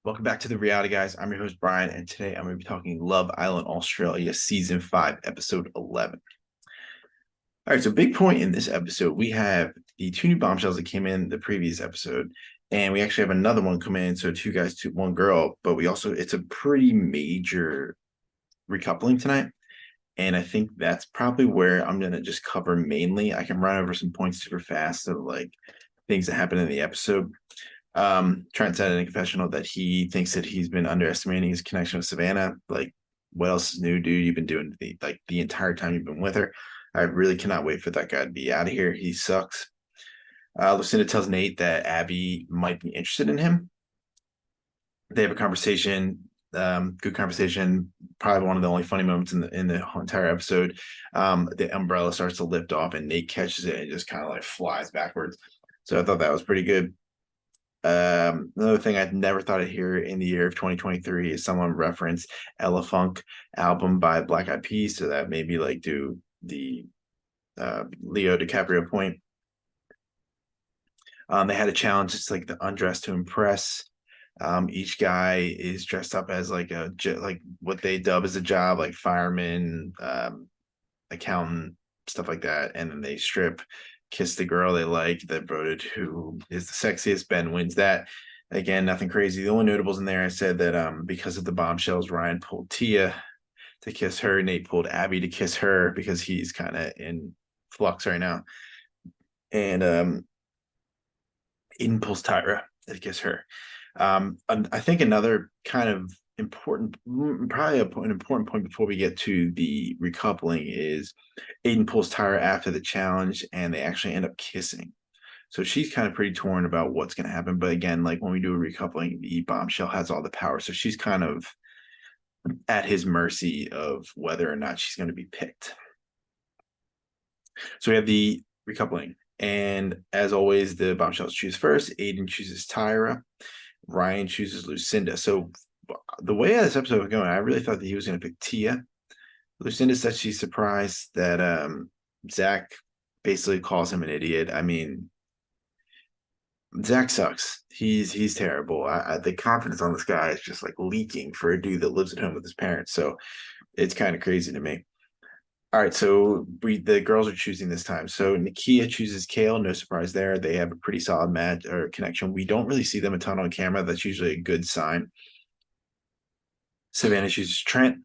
Welcome back to the Reality Guys. I'm your host, Brian, and today I'm going to be talking Love Island Australia Season 5, Episode 11. All right, so big point in this episode, we have the two new bombshells that came in the previous episode, and we actually have another one come in. So two guys, one girl, but it's a pretty major recoupling tonight. And I think that's probably where I'm going to just cover mainly. I can run over some points super fast of like things that happened in the episode. Trent said in a confessional that he thinks that he's been underestimating his connection with Savannah. Like, what else is new, dude? You've been doing the entire time you've been with her. I really cannot wait for that guy to be out of here. He sucks. Lucinda tells Nate that Abby might be interested in him. They have a conversation, good conversation. Probably one of the only funny moments in the entire episode. The umbrella starts to lift off, and Nate catches it and just kind of like flies backwards. So I thought that was pretty good. Another thing I'd never thought I'd hear in the year of 2023 is someone reference Ella Funk album by Black Eyed Peas, so that maybe like do the Leo DiCaprio point. They had a challenge. It's like the undress to impress. Each guy is dressed up as like what they dub as a job, like fireman, accountant, stuff like that, and then they strip, kiss the girl they like that voted who is the sexiest. Ben wins that. Again, nothing crazy. The only notables in there, I said that because of the bombshells, Ryan pulled Tia to kiss her. Nate pulled Abby to kiss her because he's kind of in flux right now. And Aiden pulls Tyra to kiss her. And I think another kind of important, probably an important point before we get to the recoupling is Aiden pulls Tyra after the challenge and they actually end up kissing. So she's kind of pretty torn about what's going to happen. But again, like when we do a recoupling, the bombshell has all the power. So she's kind of at his mercy of whether or not she's going to be picked. So we have the recoupling. And as always, the bombshells choose first. Aiden chooses Tyra. Ryan chooses Lucinda. So the way this episode was going, I really thought that he was going to pick Tia. Lucinda said she's surprised that Zach basically calls him an idiot. I mean, Zach sucks. He's terrible. The confidence on this guy is just like leaking for a dude that lives at home with his parents. So it's kind of crazy to me. All right, so the girls are choosing this time. So Nakia chooses Kale. No surprise there. They have a pretty solid match or connection. We don't really see them a ton on camera. That's usually a good sign. Savannah chooses Trent.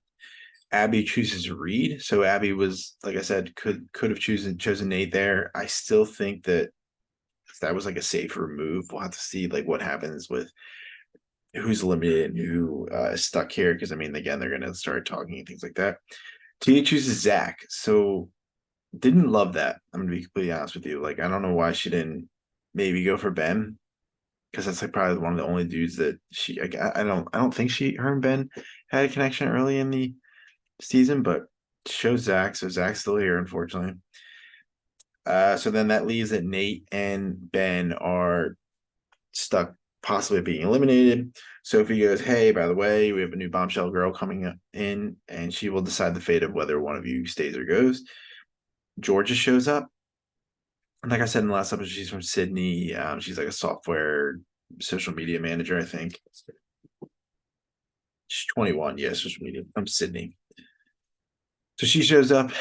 Abby chooses Reed. So Abby was, like I said, could have chosen Nate there. I still think that was like a safer move. We'll have to see like what happens with who's limited and who is stuck here. Because I mean, again, they're gonna start talking and things like that. Tia chooses Zach. So didn't love that. I'm gonna be completely honest with you. Like, I don't know why she didn't maybe go for Ben, because that's like probably one of the only dudes that I don't think her and Ben had a connection early in the season, but shows Zach. So Zach's still here, unfortunately. So then that leaves that Nate and Ben are stuck, possibly being eliminated. Sophie goes, "Hey, by the way, we have a new bombshell girl coming in, and she will decide the fate of whether one of you stays or goes." Georgia shows up. And like I said in the last episode, she's from Sydney. She's like a software social media manager, I think. She's 21, yeah, social media from Sydney. So she shows up.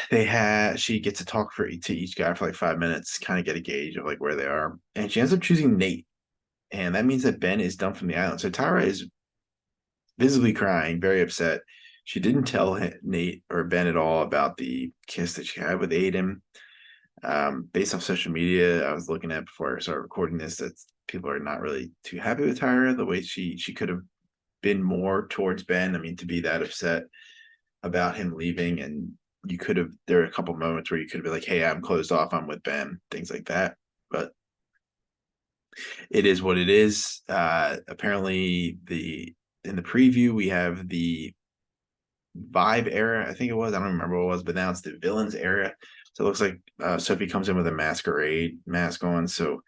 She gets to talk to each guy for like 5 minutes, kind of get a gauge of like where they are. And she ends up choosing Nate. And that means that Ben is dumped from the island. So Tyra is visibly crying, very upset. She didn't tell Nate or Ben at all about the kiss that she had with Aiden. Based off social media, I was looking at before I started recording this that people are not really too happy with Tyra. The way she could have been more towards Ben. I mean, to be that upset about him leaving, and there are a couple moments where you could have been like, "Hey, I'm closed off. I'm with Ben," things like that. But it is what it is. Apparently, in the preview we have the Vibe era. I think it was. I don't remember what it was, but now it's the villains era. So it looks like Sophie comes in with a masquerade mask on. So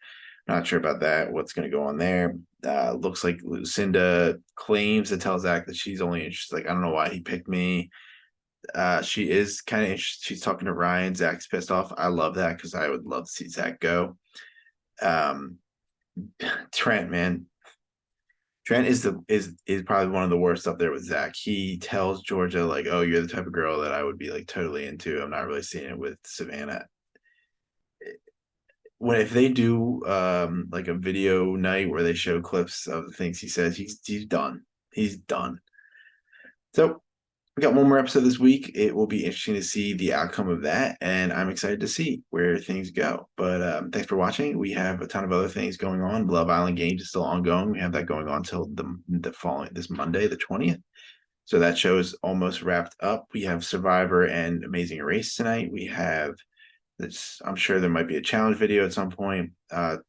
not sure about that. What's going to go on there? Looks like Lucinda claims to tell Zach that she's only interested. Like, I don't know why he picked me. She is kind of interested. She's talking to Ryan. Zach's pissed off. I love that because I would love to see Zach go. Um, Trent, man, Trent is probably one of the worst up there with Zach. He tells Georgia like, "Oh, you're the type of girl that I would be like totally into." I'm not really seeing it with Savannah. When if they do like a video night where they show clips of the things he says, he's done. He's done. So we got one more episode this week. It will be interesting to see the outcome of that, and I'm excited to see where things go. But thanks for watching. We have a ton of other things going on. Love Island Games is still ongoing. We have that going on till the following this Monday, the 20th. So that show is almost wrapped up. We have Survivor and Amazing Race tonight. We have this. I'm sure there might be a challenge video at some point.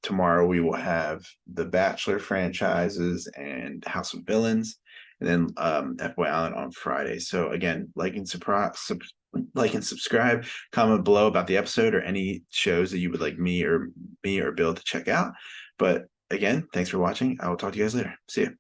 Tomorrow we will have the Bachelor franchises and House of Villains, and then FY Island on Friday. So again, like and subscribe. Comment below about the episode or any shows that you would like me or Bill to check out. But again, thanks for watching. I will talk to you guys later. See you.